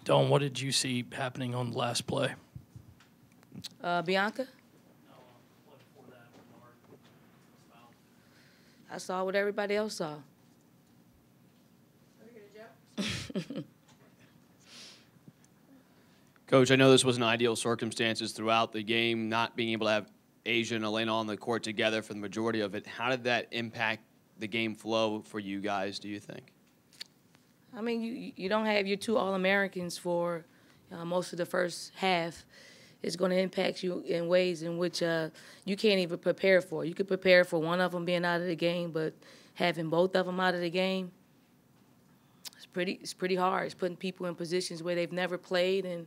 Don, what did you see happening on the last play? Bianca? I saw what everybody else saw. Coach, I know this wasn't ideal circumstances throughout the game, not being able to have Asia and Elena on the court together for the majority of it. How did that impact the game flow for you guys, do you think? I mean, you don't have your two All-Americans for most of the first half. It's going to impact you in ways in which you can't even prepare for. You could prepare for one of them being out of the game, but having both of them out of the game, it's pretty hard. It's putting people in positions where they've never played and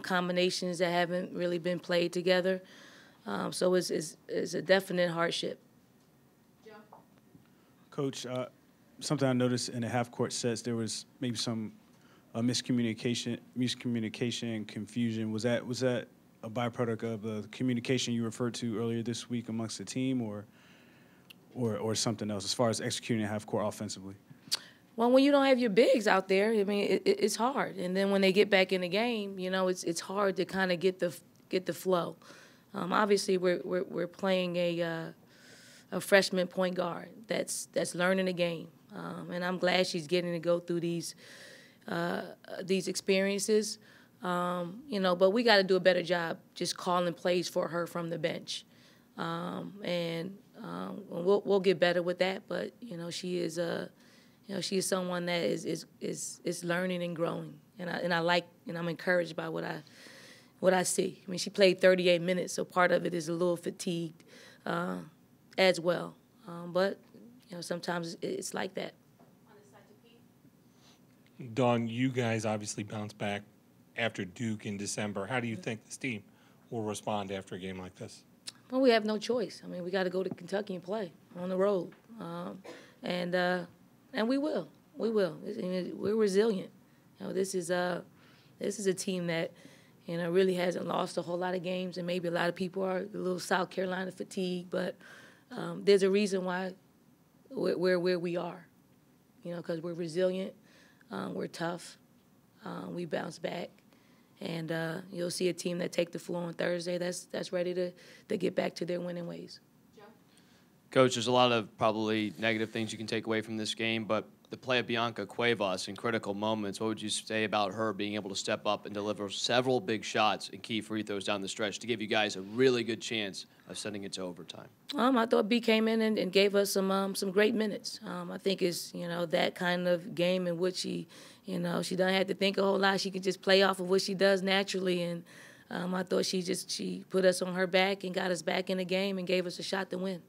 combinations that haven't really been played together. So it's a definite hardship. Coach, something I noticed in the half-court sets, there was maybe some miscommunication, and confusion. Was that a byproduct of the communication you referred to earlier this week amongst the team, or something else as far as executing half-court offensively? Well, when you don't have your bigs out there, I mean, it's hard. And then when they get back in the game, you know, it's hard to kind of get the flow. Obviously, we're playing a freshman point guard that's learning the game, and I'm glad she's getting to go through these experiences. You know, but we got to do a better job just calling plays for her from the bench, and we'll get better with that. But you know, she is someone that is learning and growing, and I like, and I'm encouraged by what I see. I mean, she played 38 minutes, so part of it is a little fatigued as well. But you know, sometimes it's like that. Dawn, you guys obviously bounced back after Duke in December. How do you think this team will respond after a game like this? Well, we have no choice. I mean, we got to go to Kentucky and play on the road, and we will. We will. We're resilient. You know, this is a team that, you know, really hasn't lost a whole lot of games, and maybe a lot of people are a little South Carolina fatigued, but there's a reason why we're where we are. You know, because we're resilient, we're tough, we bounce back, and you'll see a team that take the floor on Thursday that's ready to get back to their winning ways. Coach, there's a lot of probably negative things you can take away from this game, but the play of Bianca Cuevas in critical moments, what would you say about her being able to step up and deliver several big shots and key free throws down the stretch to give you guys a really good chance of sending it to overtime? I thought B came in and gave us some great minutes. I think it's, you know, that kind of game in which she doesn't have to think a whole lot. She can just play off of what she does naturally, and I thought she put us on her back and got us back in the game and gave us a shot to win.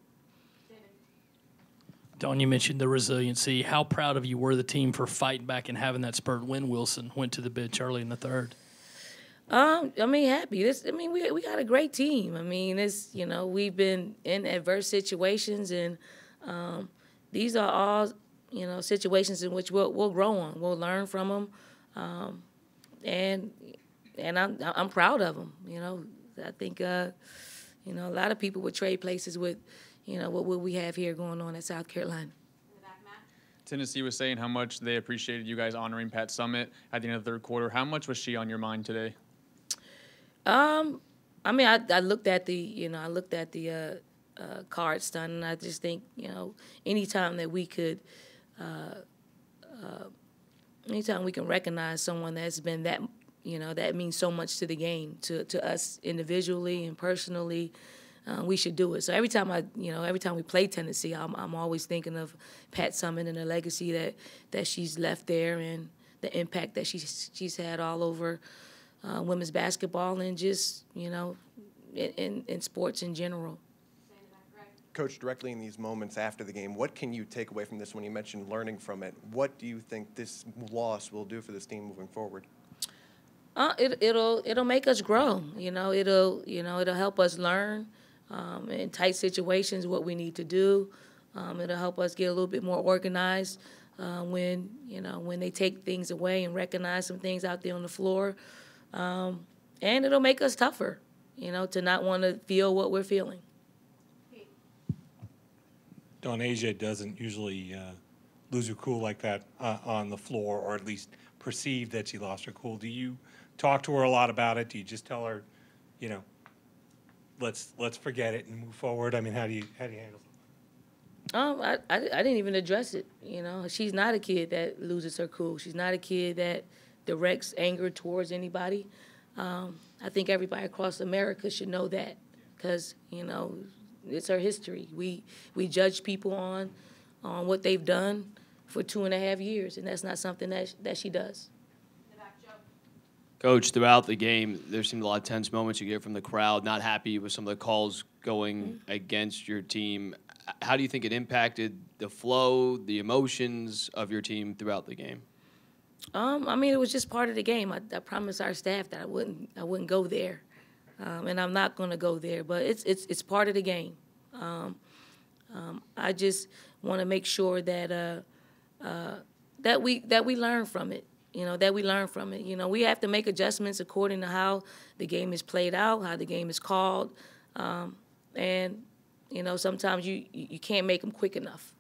Dawn, you mentioned the resiliency. How proud of you were the team for fighting back and having that spurt when Wilson went to the bench early in the third? I mean, happy. We got a great team. I mean, we've been in adverse situations, and these are all, you know, situations in which we'll grow on. We'll learn from them, and I'm proud of them. You know, I think a lot of people would trade places with, you know, what we have here going on at South Carolina. Tennessee was saying how much they appreciated you guys honoring Pat Summitt at the end of the third quarter. How much was she on your mind today? I mean, I looked at the card stunt, and I just think, you know, anytime we can recognize someone that's been that, you know, that means so much to the game, to us individually and personally, we should do it. So every time we play Tennessee, I'm always thinking of Pat Summitt and the legacy that she's left there, and the impact that she's had all over women's basketball and just, you know, in sports in general. Coach, directly in these moments after the game, what can you take away from this when you mentioned learning from it? What do you think this loss will do for this team moving forward? It'll make us grow. You know, it'll help us learn in tight situations what we need to do. It'll help us get a little bit more organized when they take things away and recognize some things out there on the floor. And it'll make us tougher, you know, to not want to feel what we're feeling. Dawn, Asia doesn't usually lose her cool like that on the floor, or at least perceive that she lost her cool. Do you talk to her a lot about it? Do you just tell her, you know, let's forget it and move forward? I mean, how do you handle it? I didn't even address it. You know, she's not a kid that loses her cool. She's not a kid that directs anger towards anybody. I think everybody across America should know that, because you know it's her history. We judge people on what they've done for 2.5 years, and that's not something that she does. Coach, throughout the game, there seemed a lot of tense moments you get from the crowd, not happy with some of the calls going against your team. How do you think it impacted the flow, the emotions of your team throughout the game? I mean, it was just part of the game. I promised our staff that I wouldn't go there, and I'm not going to go there. But it's part of the game. I just want to make sure that that we learn from it. You know, that we learn from it. You know, we have to make adjustments according to how the game is played out, how the game is called, and you know, sometimes you can't make them quick enough.